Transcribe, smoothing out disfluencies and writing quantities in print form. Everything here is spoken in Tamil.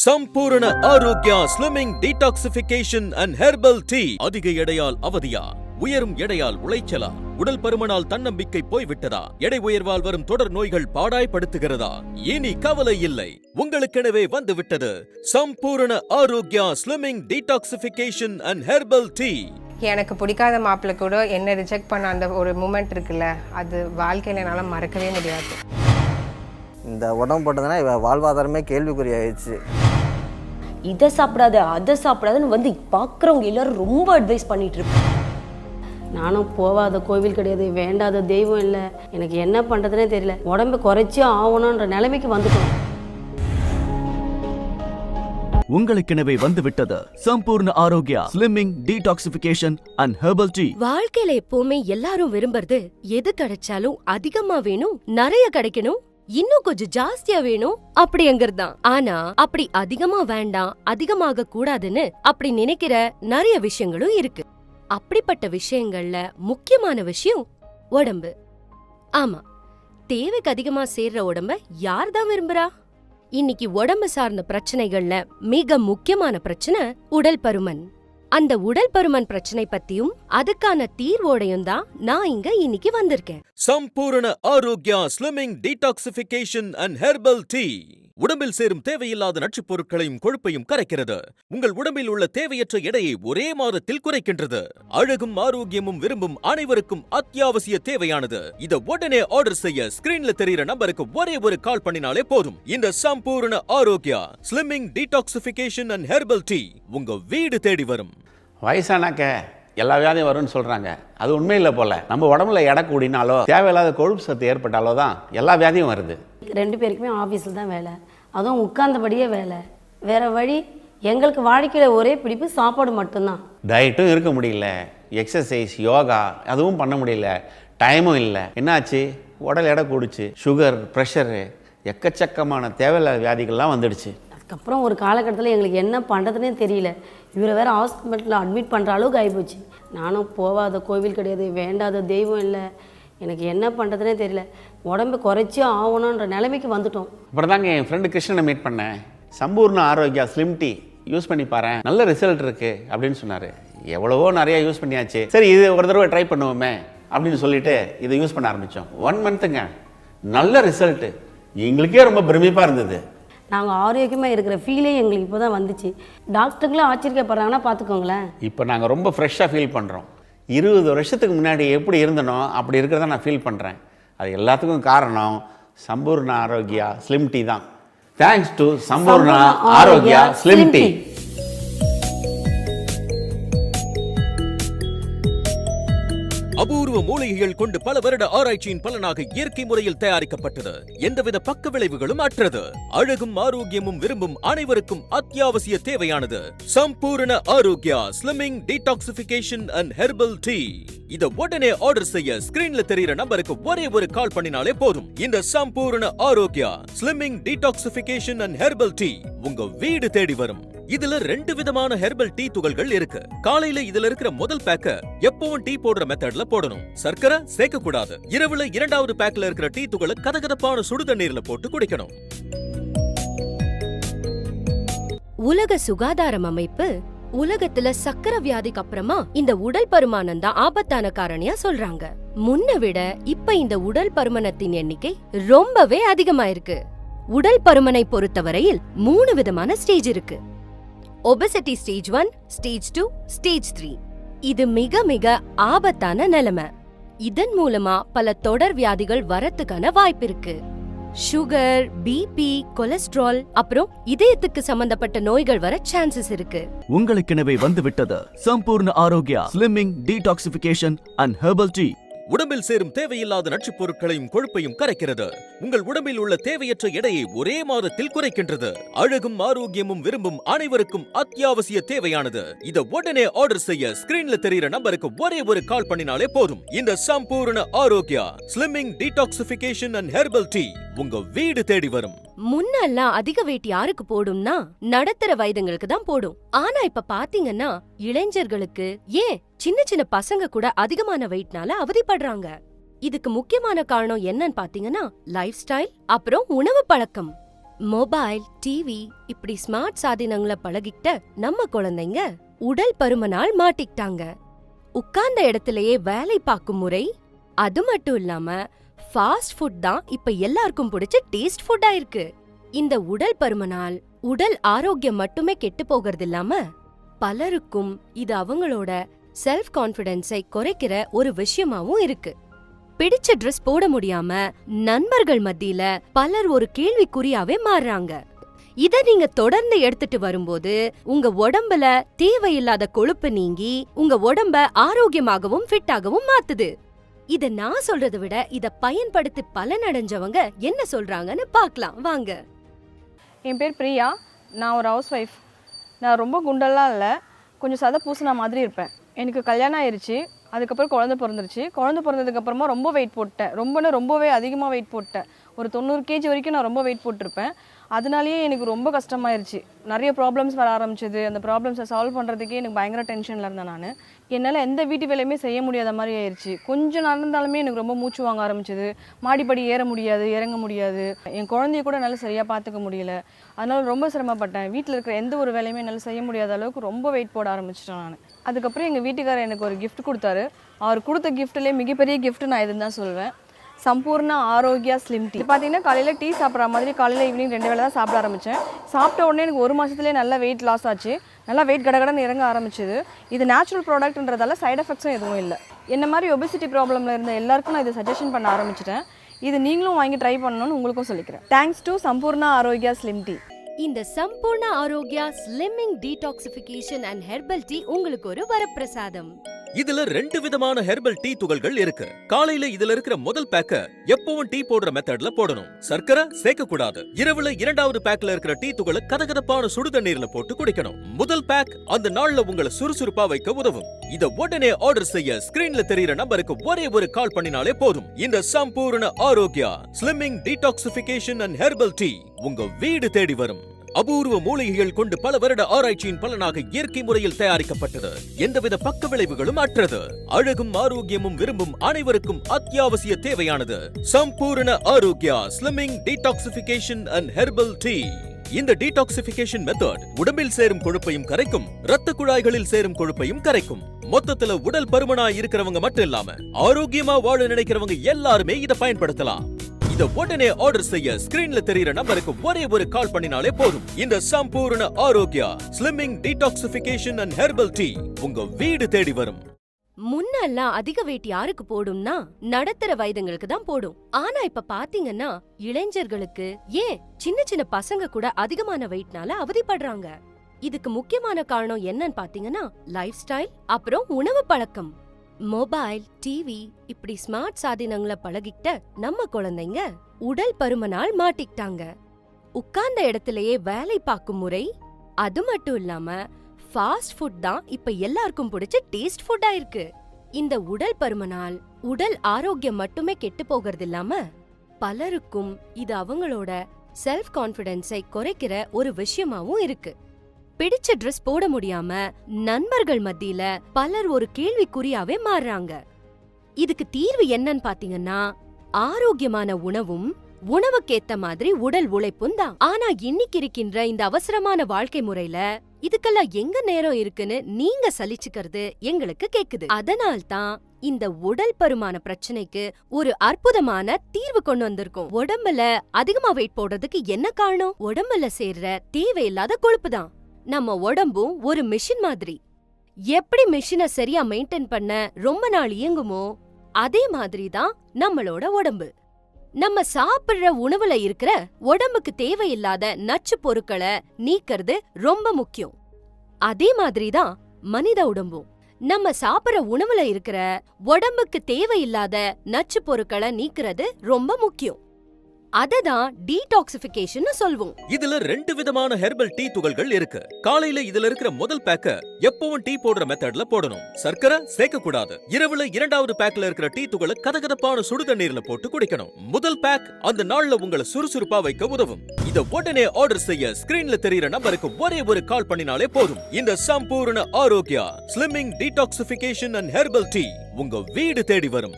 Sampoorna Arogya Slimming Detoxification and Herbal Tea. அதிக எடையால் அவதியா, உயரும் எடையால் உளைச்சலா, உடல் பருமனால் தன்னம்பிக்கை போய்விட்டதா, எடை உயர்வால் வரும் தொடர் நோய்கள் பாடாய்படுத்துகிறதா? இனி கவலை இல்லை, உங்களுக்கெனவே வந்துவிட்டது Sampoorna Arogya slimming detoxification and herbal tea. எனக்கு பிடிக்காத மாப்பிள்ளை கூட என்ன ரிஜெக்ட் பண்ண அந்த ஒரு மூமெண்ட் இருக்குல்ல, அது வாழ்க்கையில் என்னால் மறக்கவே முடியாது. இந்த உடம்பு போட்டதுன்னா இவ வாழ்வாதாரமே கேள்விக்குறி ஆயிடுச்சு. இதை சாப்பிடாத அதை சாப்பிடாதுன்னு வந்து பார்க்குறவங்க எல்லாரும் ரொம்ப அட்வைஸ் பண்ணிட்டு இருப்பேன். நானும் போகாத கோவில் கிடையாது, வேண்டாத தெய்வம் இல்லை, எனக்கு என்ன பண்ணுறதுனே தெரியல, உடம்பு குறைச்சி ஆகணுன்ற நிலைமைக்கு வந்துட்டோம். உங்களுக்கெனவே வந்துவிட்டது Sampoorna Arogya slimming detoxification and herbal tea. வாழ்க்கையில எப்பவுமே எல்லாரும் விரும்புறது எது கிடைச்சாலும் அதிகமா வேணும், நிறைய கிடைக்கணும், இன்னும் கொஞ்சம் ஜாஸ்தியா வேணும் அப்படிங்கிறதுதான். ஆனா அப்படி அதிகமா வேண்டாம், அதிகமாக கூடாதுன்னு அப்படி நினைக்கிற நிறைய விஷயங்களும் இருக்கு. அப்படிப்பட்ட விஷயங்கள்ல முக்கியமான விஷயம் உடம்பு. ஆமா, தேவைக்கு அதிகமா சேர்ற உடம்ப யார்தான் விரும்புறா? இன்னைக்கு உடம்பு சார்ந்த பிரச்சனைகள்ல மிக முக்கியமான பிரச்சனை உடல் பருமன். அந்த உடல் பருமன் பிரச்சனை பத்தியும் அதுக்கான தீர்வோடையும் தான் நான் இங்க இன்னைக்கு வந்திருக்கேன். Sampoorna Arogya slimming detoxification and herbal tea உடம்பில் சேரும் தேவையில்லாத நச்சுப் பொருட்களையும் கொழுப்பையும் கரைக்கிறது. உங்கள் உடம்பில் உள்ள தேவையற்ற எடையை ஒரே மாதத்தில் குறைக்கின்றது. அழகும் ஆரோக்கியமும் விரும்பும் அனைவருக்கும் அத்தியாவசிய தேவையானது. இத உடனே ஆர்டர் செய்ய ஸ்கிரீன்ல தெரியுற நம்பருக்கு ஒரே ஒரு கால் பண்ணினாலே போதும். இந்த Sampoorna Arogya slimming detoxification and herbal tea உங்க வீடு தேடி வரும். வயசானாக்க எல்லா வியாதியும் வரும்னு சொல்கிறாங்க. அது உண்மை இல்லை போல. நம்ம உடம்புல எடை கூடினாலோ தேவையில்லாத கொழுப்பு சத்து ஏற்பட்டாலோ தான் எல்லா வியாதியும் வருது. 2 பேருக்குமே ஆஃபீஸில் தான் வேலை, அதுவும் உட்கார்ந்தபடியே வேலை. வேற வழி எங்களுக்கு வாழ்க்கையில் ஒரே பிடிப்பு சாப்பாடு மட்டும்தான். டயட்டும் இருக்க முடியல, எக்ஸசைஸ் யோகா அதுவும் பண்ண முடியல, டைமும் இல்லை. என்னாச்சு? உடல் எடை கூடிச்சு, சுகர் ப்ரெஷரு எக்கச்சக்கமான தேவையில்லாத வியாதிகள்லாம் வந்துடுச்சு. அதுக்கப்புறம் ஒரு காலகட்டத்தில் எங்களுக்கு என்ன பண்ணுறதுனே தெரியல. இவரை வேறு ஹாஸ்பிட்டலில் அட்மிட் பண்ணுற அளவுக்கு ஆகிப்போச்சு. நானும் போகாத கோவில் கிடையாது, வேண்டாத தெய்வம் இல்லை, எனக்கு என்ன பண்ணுறதுனே தெரியல, உடம்பு குறைச்சி ஆகணுன்ற நிலைமைக்கு வந்துட்டோம். அப்புறம் தாங்க என் ஃப்ரெண்டு கிருஷ்ணனை மீட் பண்ணேன். சம்பூர்ண ஆரோக்கியா ஸ்லிம் டீ யூஸ் பண்ணி பாரு, நல்ல ரிசல்ட் இருக்குது அப்படின்னு சொன்னார். எவ்வளவோ நிறையா யூஸ் பண்ணியாச்சு, சரி இது ஒரு தடவை ட்ரை பண்ணுவோமே அப்படின்னு சொல்லிட்டு இதை யூஸ் பண்ண ஆரம்பித்தோம். 1 மந்த்துங்க நல்ல ரிசல்ட்டு. எங்களுக்கே ரொம்ப பிரமிப்பாக இருந்தது. நாங்கள் ஆரோக்கியமாக இருக்கிற ஃபீலே எங்களுக்கு இப்போ தான் வந்துச்சு. டாக்டருங்களும் ஆச்சரியப்படுறாங்கன்னா பார்த்துக்கோங்களேன். இப்போ நாங்கள் ரொம்ப ஃப்ரெஷ்ஷாக ஃபீல் பண்ணுறோம். 20 வருஷத்துக்கு முன்னாடி எப்படி இருந்தனோ அப்படி இருக்கிறத நான் ஃபீல் பண்ணுறேன். அது எல்லாத்துக்கும் காரணம் சம்பூர்ண ஆரோக்கியா ஸ்லிம் டீ தான். Thanks to Sampoorna Arogya slim tea. அபூர்வ மூலிகைகள் கொண்டு பல வருட ஆராய்ச்சியின் பலனாக இயற்கை முறையில் தயாரிக்கப்பட்டது. எந்தவித பக்க விளைவுகளும் அற்றது. அழகும் ஆரோக்கியமும் விரும்பும் அனைவருக்கும் அத்தியாவசிய தேவையானது. Sampoorna Arogya slimming detoxification and herbal tea. இத உடனே ஆர்டர் செய்ய ஸ்கிரீன்ல தெரியுற நம்பருக்கு ஒரே ஒரு கால் பண்ணினாலே போதும். இந்த Sampoorna Arogya slimming detoxification and herbal tea உங்க வீடு தேடி வரும். இதுல 2 விதமான ஹெர்பல் டீ துகள்கள் இருக்கு. காலையில இதுல இருக்கிற முதல் பேக்க எப்பவும் டீ போடுற மெத்தட்ல போடணும், சர்க்கரை சேர்க்க கூடாது. இரவுல 2வது பேக்ல இருக்கிற டீ துகளை கதகதப்பான சுடு தண்ணீர்ல போட்டு குடிக்கணும். உலக சுகாதாரம் அமைப்பு உலகத்துல சக்கரை வியாதிக்கு அப்புறமா இந்த உடல் பருமானம் தான் ஆபத்தான காரணியா சொல்றாங்க. முன்ன விட இப்ப இந்த உடல் பருமனத்தின் எண்ணிக்கை ரொம்பவே அதிகமாயிருக்கு. உடல் பருமனை பொறுத்தவரையில் 3 விதமான ஸ்டேஜ் இருக்கு. obesity stage 1, stage 2, stage 3. இது மிக மிக ஆபத்தான நிலைமை. இதன் மூலமா பல தொடர் வியாதிகள் வரத்துக்கான வாய்ப்பு இருக்கு. சுகர், பிபி, கொலஸ்ட்ரால், அப்புறம் இதயத்துக்கு சம்பந்தப்பட்ட நோய்கள் வர சான்சஸ் இருக்கு. உங்களுக்கெனவே வந்துவிட்டது Sampoorna Arogya slimming detoxification and herbal tea. உடம்பில் சேரும் தேவையில்லாத நச்சுப் பொருட்களையும் கொழுப்பையும் கரைக்கிறது. உங்கள் உடம்பில் உள்ள தேவையற்ற எடையை ஒரே மாதத்தில் குறைக்கின்றது. அழகும் ஆரோக்கியமும் விரும்பும் அனைவருக்கும் அத்தியாவசிய தேவையானது. இத உடனே ஆர்டர் செய்ய ஸ்கிரீன்ல தெரியுற நம்பருக்கு ஒரே ஒரு கால் பண்ணினாலே போதும். இந்த Sampoorna Arogya slimming detoxification and herbal tea உங்க வீடு தேடி வரும். முன்னெல்லாம் அதிக வெயிட் யாருக்கு போடும்னா நடுத்தர வயதுங்களுக்கு தான் போடும். ஆனா இப்ப பாத்தீங்கன்னா இளைஞர்களுக்கு, ஏன் சின்ன சின்ன பசங்க கூட அதிகமான வெயிட்னால அவதிப்படுறாங்க. இதுக்கு முக்கியமான காரணம் என்னன்னு பாத்தீங்கன்னா லைஃப் ஸ்டைல், அப்புறம் உணவு பழக்கம். மொபைல், டிவி இப்படி ஸ்மார்ட் சாதனங்களை பழகிட்ட நம்ம குழந்தைங்க உடல் பருமனால் மாட்டிக்கிட்டாங்க. உட்கார்ந்த இடத்திலேயே வேலை பார்க்கும் முறை, அது மட்டும் இல்லாம ஃபாஸ்ட் ஃபுட் தான் இப்ப எல்லாருக்கும் பிடிச்ச டேஸ்ட் ஃபுட்டா இருக்கு. இந்த உடல் பருமனால் உடல் ஆரோக்கியம் மட்டுமே கெட்டு போகிறது இல்லாம பலருக்கும் இது அவங்களோட செல்ஃப் கான்ஃபிடன்ஸை குறைக்கிற ஒரு விஷயமாவும் இருக்கு. பிடிச்ச ட்ரெஸ் போட முடியாம நண்பர்கள் மத்தியில பலர் ஒரு கேள்விக்குறியாவே மாறுறாங்க. இத நீங்க தொடர்ந்து எடுத்துட்டு வரும்போது உங்க உடம்புல தேவையில்லாத கொழுப்பு நீங்கி உங்க உடம்ப ஆரோக்கியமாகவும் ஃபிட்டாகவும் மாத்துது. இத நான் சொல்றதை விட இத பயன்படுத்தி பலனடைஞ்சவங்க என்ன சொல்றாங்கன்னு பார்க்கலாம் வாங்க. என் பேர் பிரியா. நான் ஒரு ஹவுஸ் ஒய்ஃப். நான் ரொம்ப குண்டெல்லாம் இல்லை, கொஞ்சம் சதை பூசின மாதிரி இருப்பேன். எனக்கு கல்யாணம் ஆயிடுச்சு, அதுக்கப்புறம் குழந்தை பிறந்துருச்சு. குழந்தை பிறந்ததுக்கப்புறமா ரொம்ப வெயிட் போட்டேன். ரொம்பவே அதிகமாக வெயிட் போட்டேன். ஒரு 90 kg வரைக்கும் நான் ரொம்ப வெயிட் போட்டிருப்பேன். அதனாலேயே எனக்கு ரொம்ப கஷ்டமாயிருச்சு. நிறைய ப்ராப்ளம்ஸ் வர ஆரம்பிச்சது. அந்த ப்ராப்ளம்ஸை சால்வ் பண்ணுறதுக்கே எனக்கு பயங்கர டென்ஷனில் இருந்தேன் நான். என்னால் எந்த வீட்டு வேலையுமே செய்ய முடியாத மாதிரி ஆயிடுச்சு. கொஞ்சம் நடந்தாலுமே எனக்கு ரொம்ப மூச்சு வாங்க ஆரம்பிச்சது. மாடிப்படி ஏற முடியாது, இறங்க முடியாது. என் குழந்தைய கூட என்னால் சரியாக பார்த்துக்க முடியல. அதனால் ரொம்ப சிரமப்பட்டேன். வீட்டில் இருக்கிற எந்த ஒரு வேலையுமே என்னால் செய்ய முடியாத அளவுக்கு ரொம்ப வெயிட் போட ஆரம்பிச்சிட்டேன் நான். அதுக்கப்புறம் எங்கள் வீட்டுக்காரர் எனக்கு ஒரு கிஃப்ட் கொடுத்தாரு. அவர் கொடுத்த கிஃப்ட்லேயே மிகப்பெரிய கிஃப்ட் நான் இதுன்னு தான் சொல்வேன். சம்பூர்ண ஆரோக்கியா ஸ்லிம் டீ. பார்த்தீங்கன்னா காலையில் டீ சாப்பிட்ற மாதிரி காலையில் ஈவினிங் 2 வேளை தான் சாப்பிட ஆரம்பித்தேன். சாப்பிட்ட உடனே எனக்கு 1 மாதத்துலேயே நல்லா வெயிட் லாஸ் ஆச்சு. நல்லா வெயிட் கடகடன்னு இறங்க ஆரம்பிச்சிது. இது நேச்சுரல் ப்ராடக்ட்ன்றதால சைட் எஃபெக்ட்ஸும் எதுவும் இல்லை. என்ன மாதிரி ஒபிசிட்டி ப்ராப்ளமில் இருந்த எல்லாருக்கும் நான் இதை சஜஷன் பண்ண ஆரம்பிச்சிட்டேன். இது நீங்களும் வாங்கி ட்ரை பண்ணணும்னு உங்களுக்கும் சொல்லிக்கிறேன். Thanks to Sampoorna Arogya slim tea. இந்த Sampoorna Arogya slimming detoxification and herbal tea உங்களுக்கு ஒரு வரப்பிரசாதம். இதுல 2 விதமான ஹெர்பல் டீ துகள்கள் இருக்கு. காலையில இதுல இருக்கிற முதல் பேக்க எப்பவும் டீ போடுற மெத்தட்ல போடணும். சர்க்கரை சேர்க்க கூடாது. இரவுல 2வது பேக்ல இருக்கிற டீ துகளை கதகதப்பான சுடுதண்ணீர்ல போட்டு குடிக்கணும். முதல் பேக் அந்த நாள்ல உங்களை சுறுசுறுப்பா வைக்க உதவும். இத உடனே ஆர்டர் செய்ய ஸ்கிரீன்ல தெரியுற நம்பருக்கு ஒரே ஒரு கால் பண்ணினாலே போதும். இந்த Sampoorna Arogya slimming detoxification and herbal tea உங்க வீடு தேடி வரும். அபூர்வ மூலிகைகள் கொண்டு பல வருட ஆராய்ச்சியின் பலனாக இயற்கை முறையில் தயாரிக்கப்பட்டது. எந்தவித பக்க விளைவுகளும் அற்றது. அழகும் ஆரோக்கியமும் விரும்பும் அனைவருக்கும் அத்தியாவசிய தேவையானது. Sampoorna Arogya slimming detoxification and herbal tea. இந்த டீடாக்சிஃபிகேஷன் மெத்தட் உடம்பில் சேரும் கொழுப்பையும் கரைக்கும், இரத்த குழாய்களில் சேரும் கொழுப்பையும் கரைக்கும். மொத்தத்துல உடல் பருமனா இருக்கிறவங்க மட்டும் இல்லாம ஆரோக்கியமா வாழ நினைக்கிறவங்க எல்லாருமே இதை பயன்படுத்தலாம். இத உடனே ஆர்டர் செய்ய ஸ்கிரீன்ல தெரியுற நம்பருக்கு ஒரே ஒரு கால் பண்ணினாலே போதும். இந்த Sampoorna Arogya slimming detoxification and herbal tea உங்க வீடு தேடி வரும். முன்னெல்லாம் அதிக வெயிட் யாருக்கு போடும்னா நடுத்தர வயதுங்களுக்கு தான் போடும். ஆனா இப்ப பாத்தீங்கன்னா இளைஞர்களுக்கு, ஏன் சின்ன சின்ன பசங்க கூட அதிகமான வெயிட்னால அவதிப்படுறாங்க. இதுக்கு முக்கியமான காரணம் என்னன்னு பாத்தீங்கன்னா லைஃப் ஸ்டைல், அப்புறம் உணவு பழக்கம். மொபைல், டிவி இப்படி ஸ்மார்ட் சாதனங்களை பழகிட்ட நம்ம குழந்தைங்க உடல் பருமனால் மாட்டிக்கிட்டாங்க. உட்கார்ந்த இடத்திலேயே வேலை பார்க்கும் முறை, அது மட்டும் இல்லாம ஃபாஸ்ட் ஃபுட் தான் இப்ப எல்லாருக்கும் பிடிச்ச டேஸ்ட் ஃபுட்டா இருக்கு. இந்த உடல் பருமனால் உடல் ஆரோக்கியம் மட்டுமே கெட்டு போகிறது இல்லாம பலருக்கும் இது அவங்களோட செல்ஃப் கான்ஃபிடன்ஸை குறைக்கிற ஒரு விஷயமாவும் இருக்கு. பிடிச்ச ட்ரெஸ் போட முடியாம நண்பர்கள் மத்தியில பலர் ஒரு கேள்விக்குறியாவே மாறுறாங்க. இதுக்கு தீர்வு என்னன்னு பாத்தீங்கன்னா ஆரோக்கியமான உணவும் உணவுக்கேத்த மாதிரி உடல் உழைப்பும் தான். ஆனா இன்னைக்கு இருக்கின்ற இந்த அவசரமான வாழ்க்கை முறையில இதுக்கெல்லாம் எங்க நேரம் இருக்குன்னு நீங்க சலிச்சுக்கிறது எங்களுக்கு கேக்குது. அதனால்தான் இந்த உடல் பருமான பிரச்சனைக்கு ஒரு அற்புதமான தீர்வு கொண்டு வந்திருக்கோம். உடம்புல அதிகமா வெயிட் போடுறதுக்கு என்ன காரணம்? உடம்புல சேர்ற தேவையில்லாத கொழுப்பு தான். நம்ம உடம்பும் ஒரு மிஷின் மாதிரி. எப்படி மிஷினை சரியா மெயின்டைன் பண்ண ரொம்ப நாள் இயங்குமோ அதே மாதிரி தான் நம்மளோட உடம்பு. நம்ம சாப்பிடுற உணவுல இருக்கிற உடம்புக்கு தேவையில்லாத நச்சு பொருட்களை நீக்கிறது ரொம்ப முக்கியம். அதே மாதிரிதான் மனித உடம்பும். நம்ம சாப்பிடுற உணவுல இருக்கிற உடம்புக்கு தேவையில்லாத நச்சு பொருட்களை நீக்கிறது ரொம்ப முக்கியம். அததான் டீடாக்சிஃபிகேஷன் சொல்வோம். இதுல 2 விதமான ஹெர்பல் டீ துகள்கள் இருக்கு. காலையில இதுல இருக்கிற முதல் பேக்க எப்பவும் டீ போடுற மெத்தட்ல போடணும். சர்க்கரை சேர்க்க கூடாது. இரவுல 2வது பேக்ல இருக்கிற டீ துகளை கதகதப்பான சுடுதண்ணீர்ல போட்டு குடிக்கணும். முதல் பேக் அந்த நாள்ல உங்களை சுறுசுறுப்பா வைக்க உதவும். இத உடனே ஆர்டர் செய்ய ஸ்கிரீன்ல தெரியுற நம்பருக்கு ஒரே ஒரு கால் பண்ணினாலே போதும். இந்த Sampoorna Arogya slimming detoxification and herbal tea உங்க வீடு தேடி வரும்.